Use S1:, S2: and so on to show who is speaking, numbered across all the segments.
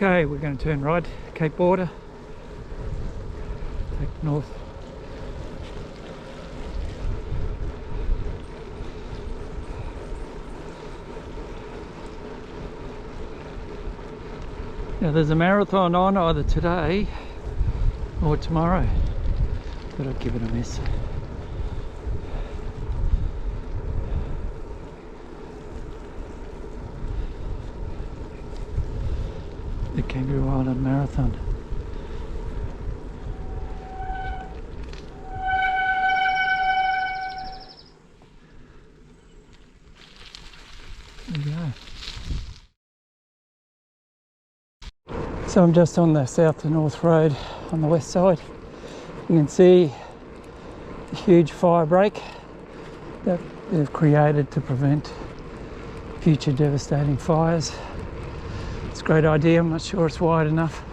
S1: Okay, we're going to turn right, Cape Border, take north. Now there's a marathon on either today or tomorrow, but I'd give it a miss. The Kangaroo Island Marathon. There we go. So I'm just on the south to north road on the west side. You can see the huge fire break that they've created to prevent future devastating fires. It's a great idea. I'm not sure it's wide enough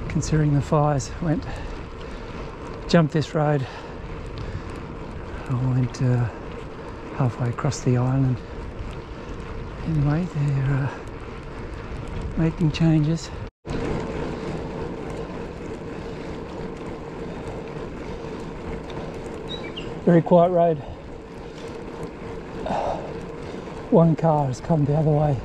S1: considering the fires jumped this road. I went halfway across the island. Anyway, they're making changes. Very quiet road. One car has come the other way.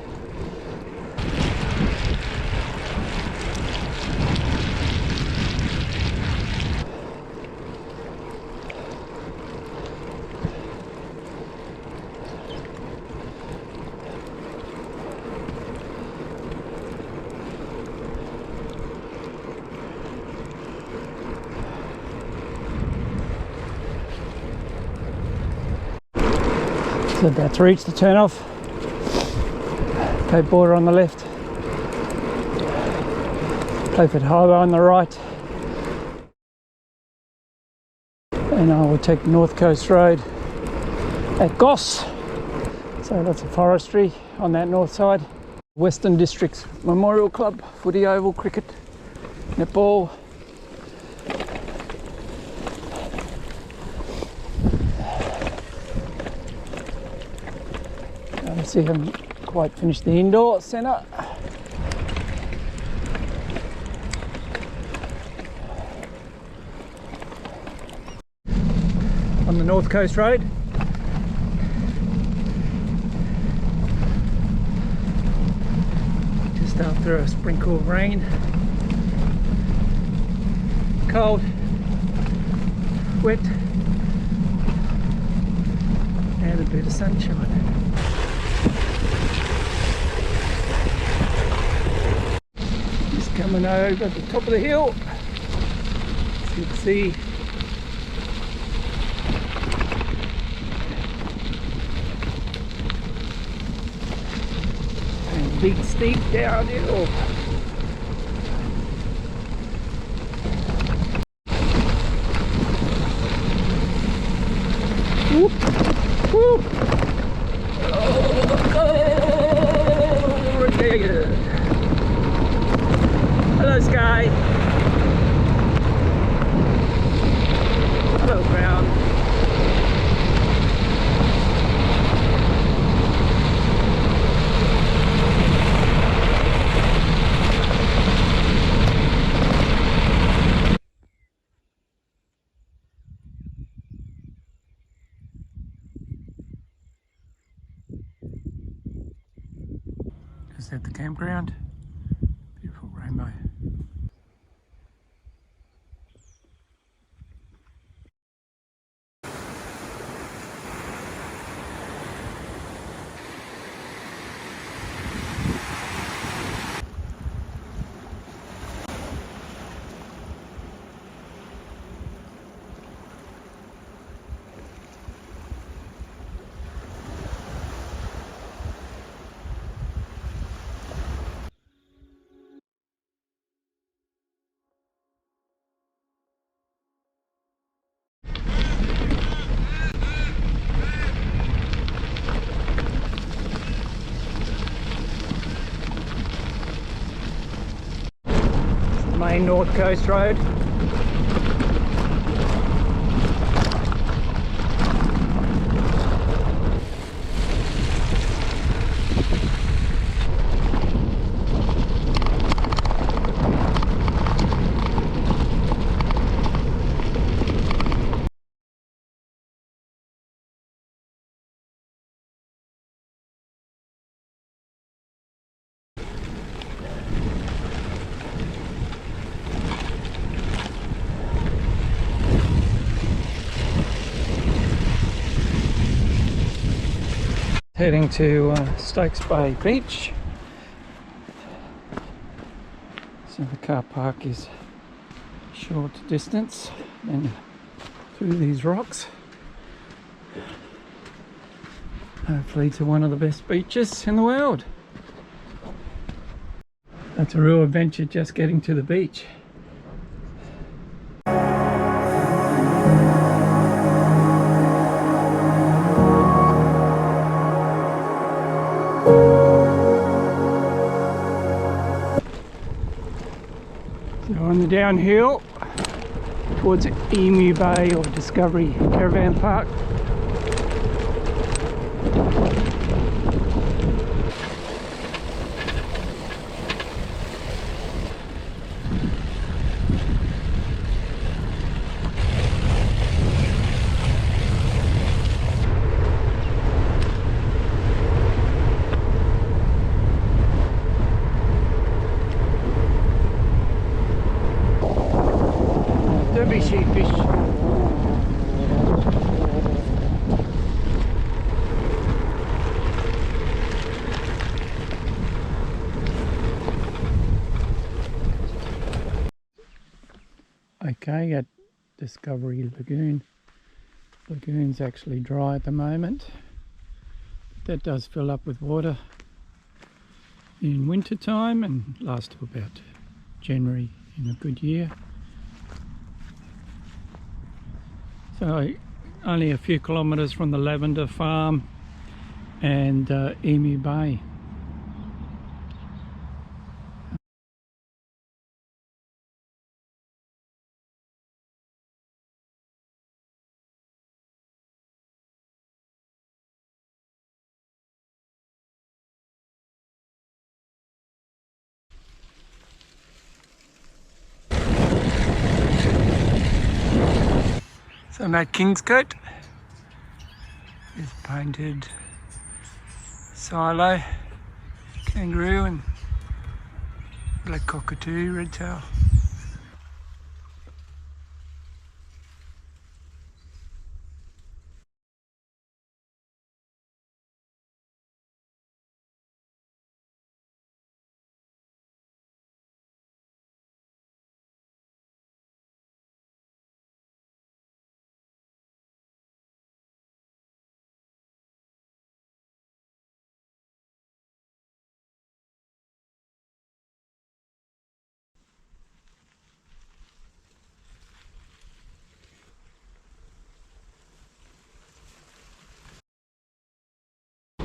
S1: So about to reach the turn off. Cape Border on the left. Clayford Highway on the right. And I will take North Coast Road at Goose. So lots of forestry on that north side. Western Districts Memorial Club, footy oval, cricket, netball. See, I haven't quite finished the indoor centre. On the North Coast Road. Just after a sprinkle of rain. Cold, wet, and a bit of sunshine. Coming over at the top of the hill, as you can see, and big steep downhill. Whoop, whoop. Oh, yeah. Hello sky. Hello ground. Just at the campground. Beautiful rainbow. Main North Coast Road. Heading to Stokes Bay Beach. So the car park is short distance and through these rocks. Hopefully to one of the best beaches in the world. That's a real adventure just getting to the beach. So on the downhill towards Emu Bay or Discovery Caravan Park. Sheepfish. Okay, at Discovery Lagoon. Lagoon's actually dry at the moment. That does fill up with water in winter time and lasts to about January in a good year. So only a few kilometres from the lavender farm and Emu Bay. So I'm at Kingscote. It's painted silo, kangaroo and black cockatoo, red tail.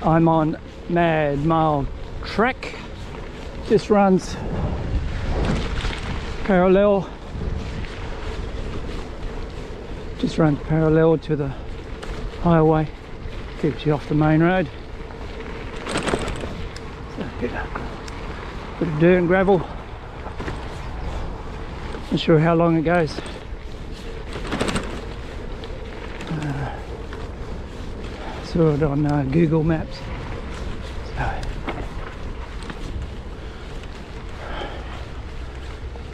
S1: I'm on Mad Mile Track. This runs parallel to the highway, keeps you off the main road. So, yeah, bit of dirt and gravel. Not sure how long it goes. Saw it on Google Maps. So,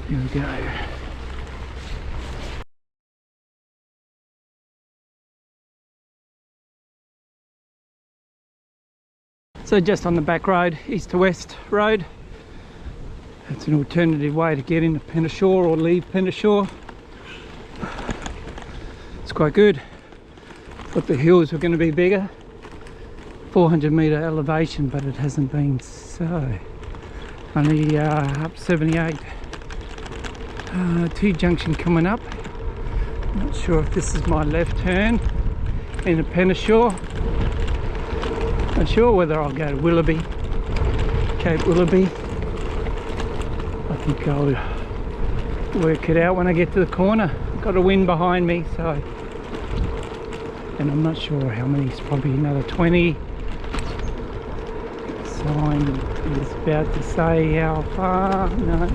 S1: here we go. So just on the back road, east to west road. It's an alternative way to get into Penneshaw or leave Penneshaw. It's quite good. Thought the hills were going to be bigger, 400-metre elevation, but it hasn't been so. Only up 78. T-junction coming up. Not sure if this is my left turn into Penneshaw. Not sure whether I'll go to Willoughby, Cape Willoughby. I think I'll work it out when I get to the corner. Got a wind behind me, so. And I'm not sure how many, it's probably another 20. Sign is about to say how far, no.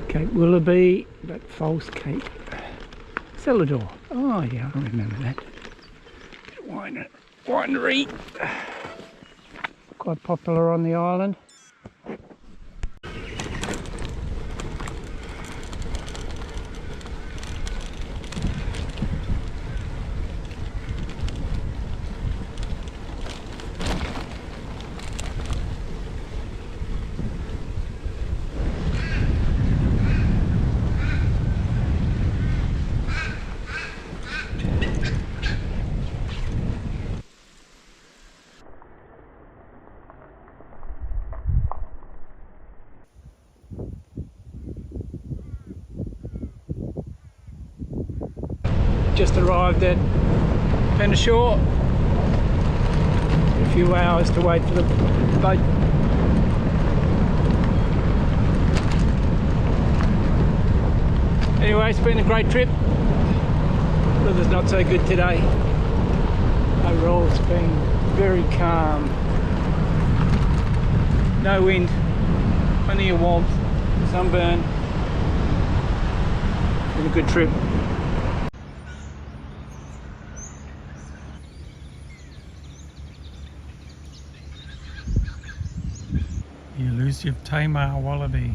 S1: Cape Willoughby, but false Cape. Celador, oh yeah, I remember that. Winery. Quite popular on the island. just arrived at Penneshaw. A few hours to wait for the boat. Anyway, it's been a great trip. Weather's not so good today. Overall, it's been very calm. No wind, plenty of warmth, sunburn. Been a good trip. The elusive Tamar wallaby.